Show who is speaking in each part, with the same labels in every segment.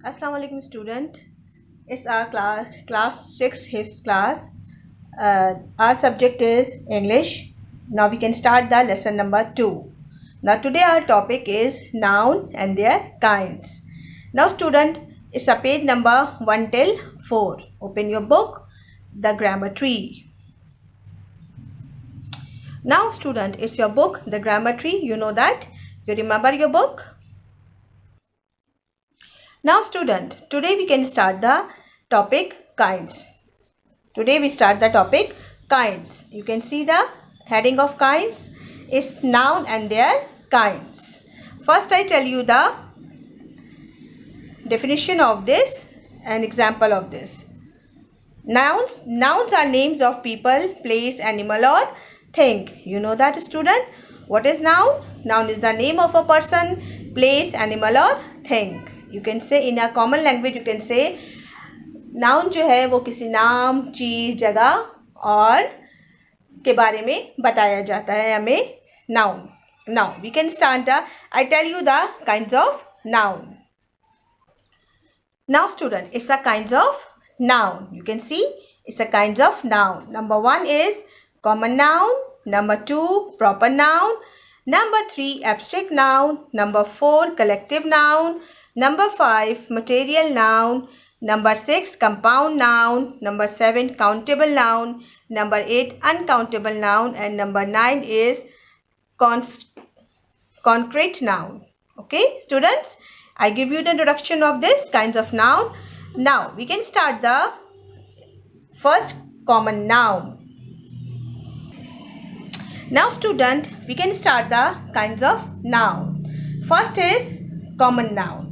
Speaker 1: Assalamu alaikum student. It's our class 6 his class. Our subject is English. Now we can start the lesson number 2. Now today our topic is noun and their kinds. Now student, it's a page number 1 till 4. Open your book, the grammar tree. Now student, it's your book, the grammar tree. You know that? You remember your book? Now student, today we can start the topic kinds. Today we start the topic kinds. You can see the heading of kinds is noun and their kinds. First I tell you the definition of this and example of this. Nouns are names of people, place, animal or thing. You know that student? What is noun? Noun is the name of a person, place, animal or thing. You can say in a common language you can say noun जो है वो किसी नाम, चीज़, जगह और के बारे में बताया जाता है हमें noun. Now we can start I tell you the kinds of noun. Now student, it's a kinds of noun. You can see it's a kinds of noun. Number 1 is common noun. Number 2 proper noun. Number 3 abstract noun. Number 4 collective noun. Number 5 material noun. Number 6 compound noun. Number 7 countable noun. Number 8 uncountable noun. And number 9 is concrete noun. Okay students, I give you the introduction of this kinds of noun. Now we can start the first common noun. Now student, we can start the kinds of noun. First is common noun.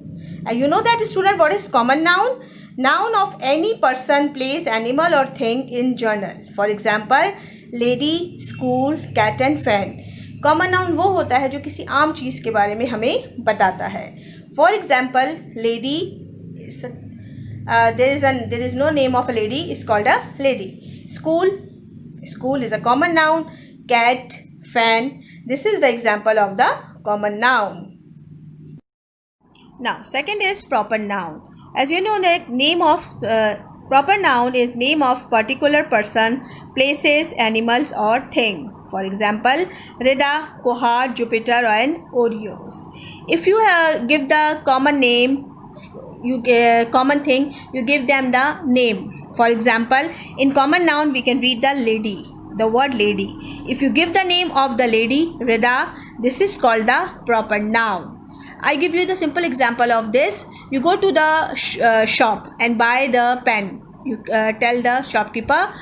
Speaker 1: And you know that student, what is common noun? Noun of any person, place, animal or thing in general. For example, lady, school, cat and fan. Common noun वो होता है जो किसी आम चीज़ के बारे में हमें बताता है. For example lady, there is no name of a lady, is called a lady. School is a common noun. Cat, fan, this is the example of the common noun. Now second is proper noun. As you know, the name of proper noun is name of particular person, places, animals or thing. For example, Rida, Kohar, Jupiter and Oreos. If you give the common name, common thing, you give them the name. For example, in common noun we can read the lady, the word lady. If you give the name of the lady, Rida, this is called the proper noun. I give you the simple example of this. You go to the shop and buy the pen. You tell the shopkeeper,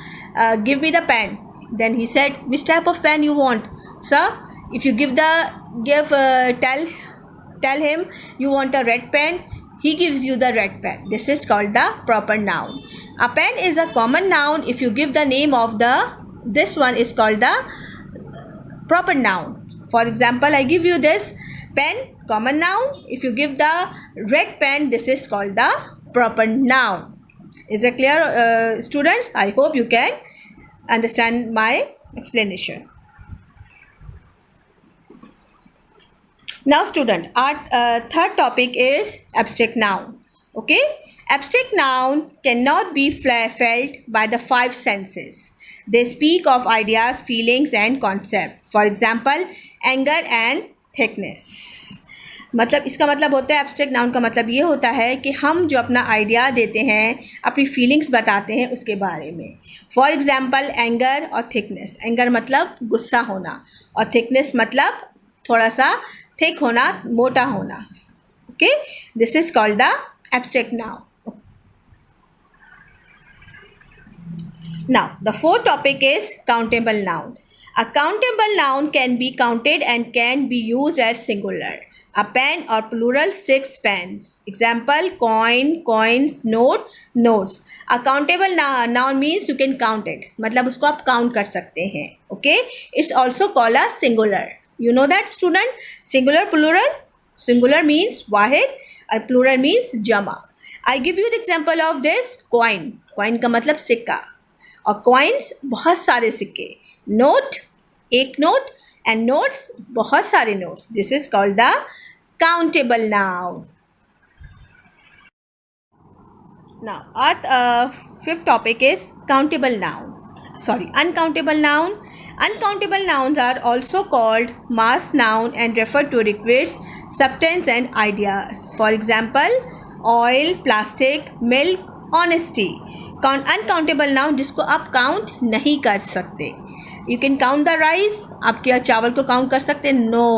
Speaker 1: give me the pen. Then he said, which type of pen you want, sir? If you tell him you want a red pen, he gives you the red pen. This is called the proper noun. A pen is a common noun. If you give the name of this one is called the proper noun. For example, I give you this pen, common noun. If you give the red pen, this is called the proper noun. Is it clear, students? I hope you can understand my explanation. Now student, our third topic is abstract noun. Okay, abstract noun cannot be felt by the 5 senses. They speak of ideas, feelings and concepts. For example, anger and thickness. मतलब इसका मतलब होता है abstract noun का मतलब ये होता है कि हम जो अपना आइडिया देते हैं, अपनी फीलिंग्स बताते हैं उसके बारे में. फॉर एग्जांपल एंगर और थिकनेस. एंगर मतलब गुस्सा होना और थिकनेस मतलब थोड़ा सा थिक होना, मोटा होना. Okay, this is called the abstract noun. Now the fourth topic is countable noun. A countable noun can be counted and can be used as singular. A pen or plural 6 pens. Example, coin, coins, note, notes. A countable noun means you can count it. मतलब उसको आप count कर सकते हैं. Okay? It's also called a singular. You know that student? Singular, plural. Singular means वाहिद और plural means जमा. I give you the example of this coin. Coin का मतलब सिक्का और coins बहुत सारे सिक्के. Note एक नोट and notes बहुत सारे notes. This is called the countable noun. Now our fifth topic is countable noun. Uncountable noun. Uncountable nouns are also called mass noun and refer to liquids, substance and ideas. For example, oil, plastic, milk, honesty. Uncountable noun जिसको आप count नहीं कर सकते. You can count the rice. आप क्या चावल को count कर सकते? No.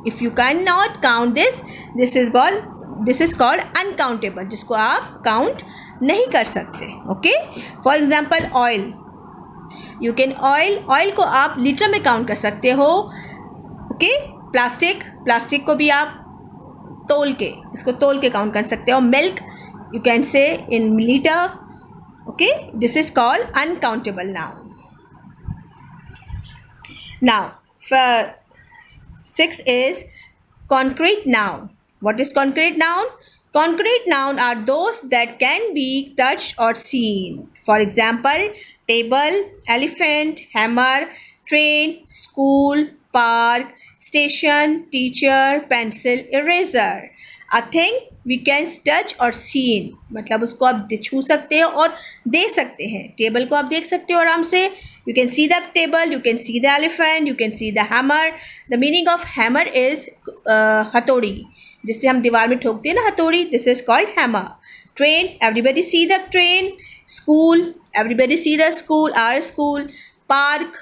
Speaker 1: If you cannot count this, this is called uncountable, जिसको आप count नहीं कर सकते. Okay. For example, oil. You can oil को आप लीटर में काउंट कर सकते हो. ओके. प्लास्टिक को भी आप इसको तोल के काउंट कर सकते हो. Milk you can say in litre. Okay. This is called uncountable noun. Now 6 is concrete noun. What is concrete noun? Concrete noun are those that can be touched or seen. For example, table, elephant, hammer, train, school, park, station, teacher, pencil, eraser. A thing we can touch or seen. मतलब उसको आप छू सकते हो और देख सकते हैं. टेबल को आप देख सकते हो आराम से. You can see the table, you can see the elephant, you can see the hammer. The meaning of hammer is हथौड़ी, जिससे हम दीवार में ठोकते हैं ना हथौड़ी. This is called hammer. Train, everybody see the train. School, everybody see the school, our school. Park,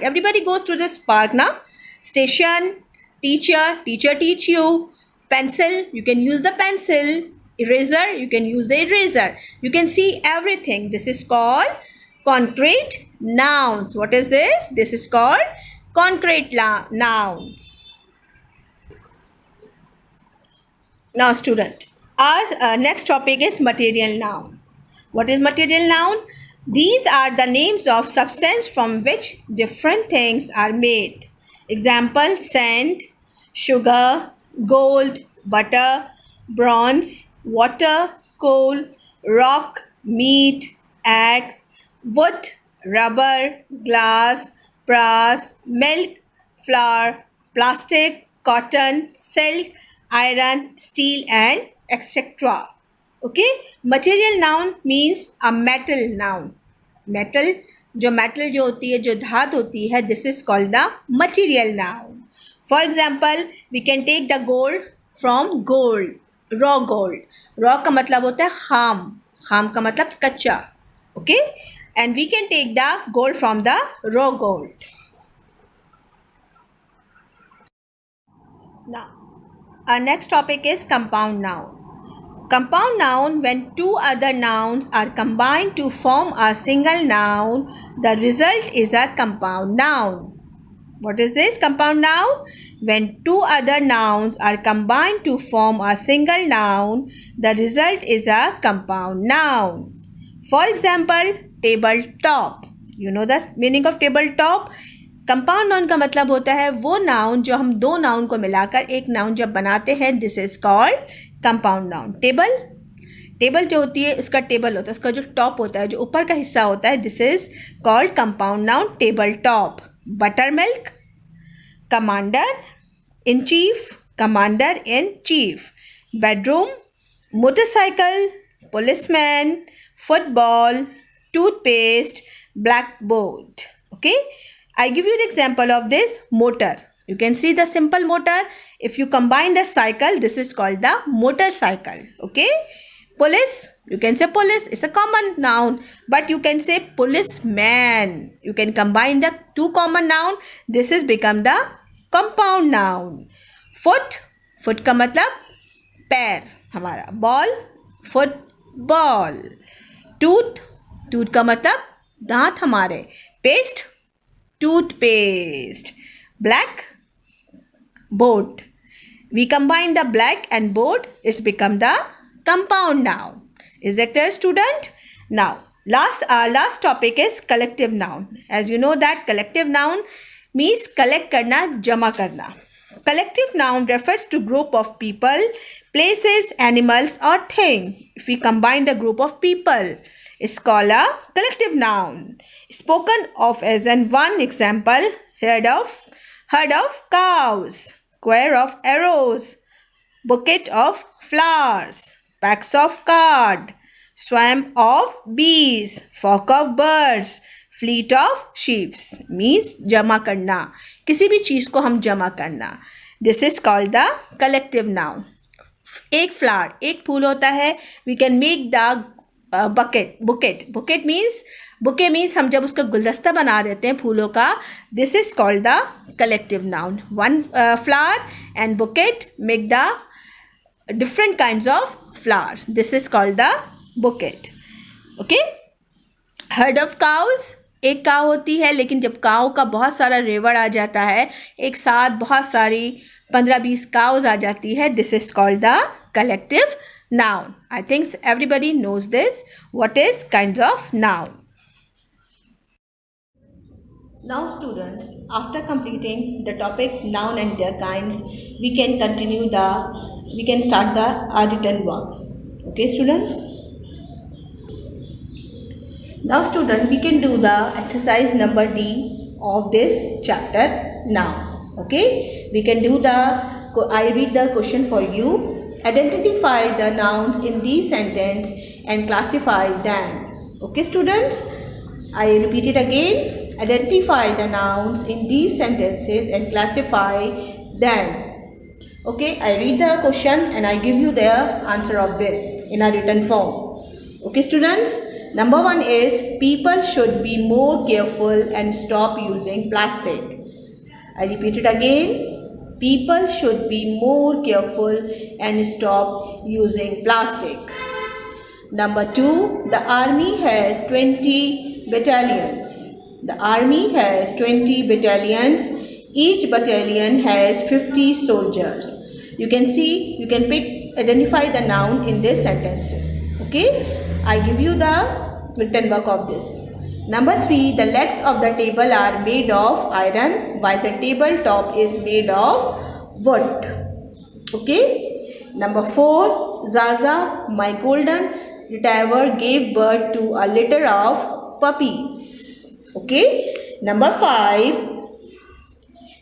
Speaker 1: everybody goes to this park now. Station, teacher teach you. Pencil, you can use the pencil. Eraser, you can use the eraser. You can see everything. This is called concrete nouns. What is this? This is called concrete noun. Now student, our next topic is material noun. What is material noun? These are the names of substance from which different things are made. Example, sand, sugar, gold, butter, bronze, water, coal, rock, meat, eggs, wood, rubber, glass, brass, milk, flour, plastic, cotton, silk, iron, steel and etc. Okay, material noun means a metal noun. Metal जो होती है, जो धात होती है, this is called the material noun. For example, we can take the gold from gold, raw gold. Raw का मतलब होता है खाम का मतलब कच्चा. Okay, and we can take the gold from the raw gold. Now our next topic is compound noun. Compound noun, when two other nouns are combined to form a single noun, the result is a compound noun. What is this compound noun? When two other nouns are combined to form a single noun, the result is a compound noun. For example, tabletop. You know the meaning of tabletop? Compound noun का मतलब होता है वो noun जो हम दो noun को मिलाकर एक नाउन जब बनाते हैं. This is called compound noun. Table जो होती है उसका टेबल होता है, उसका जो टॉप होता है, जो ऊपर का हिस्सा होता है, this is called compound noun, table top. Butter milk, commander in chief, commander in chief. Bedroom, motorcycle, policeman, football, toothpaste, blackboard. Okay, I give you the example of this motor. You can see the simple motor. If you combine the cycle, this is called the motorcycle. Okay. Police, you can say police. It's a common noun, but you can say policeman. You can combine the two common noun. This is become the compound noun. Foot का मतलब पैर हमारा. Ball, football. Tooth का मतलब दांत हमारे. Paste, toothpaste. Black, board. We combine the black and board, it's become the compound noun. Is that clear, student? Now our last topic is collective noun. As you know that collective noun means collect करना, जमा करना. Collective noun refers to group of people, places, animals or thing. If we combine the group of people, it's called a collective noun. Spoken of as in one example, herd of cows, square of arrows, bucket of flowers. packs of cards, swarm of bees, flock of birds, fleet of sheep. Means जमा करना, किसी भी चीज़ को हम जमा करना. This is called the collective noun. एक flower, एक फूल होता है. We can make the bucket means हम जब उसका गुलदस्ता बना देते हैं फूलों का. This is called the collective noun. One flower and bucket make the different kinds of flowers. This is called the bucket. Okay. Herd of cows, एक काव होती है, लेकिन जब काव का बहुत सारा रेवड़ आ जाता है, एक साथ बहुत सारी 15-20 काउज आ जाती है. This is called the collective noun. I think everybody knows this. What is kinds of noun? Now students, after completing the topic noun and their kinds, we can start our written work. Okay students? Now student, we can do the exercise number D of this chapter now. Okay, we can do I read the question for you. Identify the nouns in these sentence and classify them. Okay students, I repeat it again. Identify the nouns in these sentences and classify them. Okay, I read the question and I give you the answer of this in a written form. Okay students, number 1 is people should be more careful and stop using plastic. I repeat it again. People should be more careful and stop using plastic. Number 2, the army has 20 battalions. The army has 20 battalions. Each battalion has 50 soldiers. You can identify the noun in these sentences. Okay, I give you the written work of this. Number 3, the legs of the table are made of iron while the tabletop is made of wood. Okay. Number 4, Zaza, my golden retriever, gave birth to a litter of puppies. Okay. Number 5,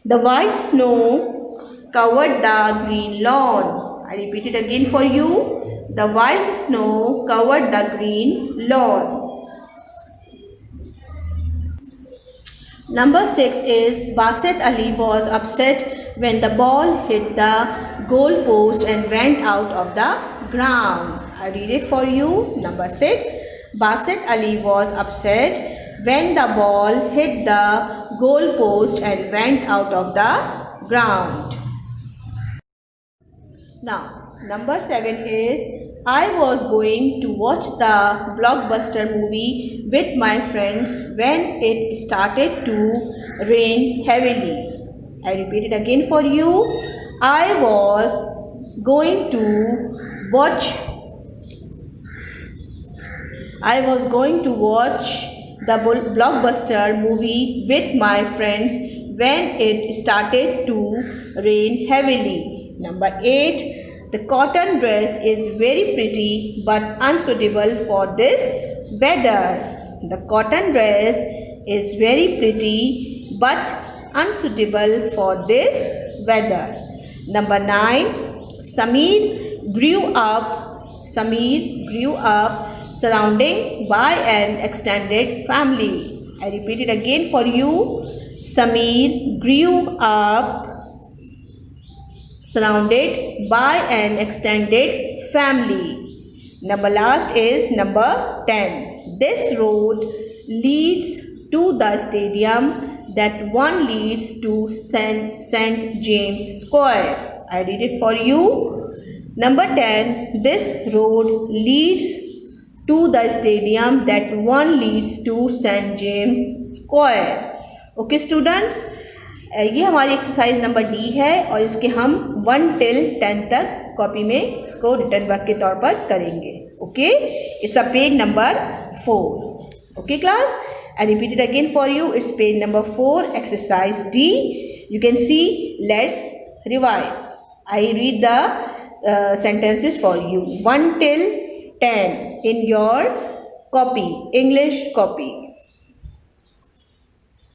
Speaker 1: the white snow covered the green lawn. I repeat it again for you. The white snow covered the green lawn. Number 6 is Basit Ali was upset when the ball hit the goal post and went out of the ground. I read it for you. Number 6, Basit Ali was upset when the ball hit the goal post and went out of the ground. Now, number 7 is I was going to watch the blockbuster movie with my friends when it started to rain heavily. I repeat it again for you. I was going to watch the blockbuster movie with my friends when it started to rain heavily. Number 8. The cotton dress is very pretty but unsuitable for this weather. The cotton dress is very pretty but unsuitable for this weather. Number 9. Sameer grew up surrounded by an extended family. I repeat it again for you. Sameer grew up surrounded by an extended family. Number last is number 10. This road leads to the stadium. That one leads to St. James Square. I read it for you. Number 10. This road leads to the stadium. That one leads to St. James Square. Okay students, ये हमारी exercise number D है और इसके हम 1 till 10 तक copy में इसको written work के तौर पर करेंगे. Okay, it's a page number 4. Okay class, I repeat it again for you. It's page number 4, exercise D. You can see, let's revise. I read the sentences for you 1 till 10 in your copy, English copy.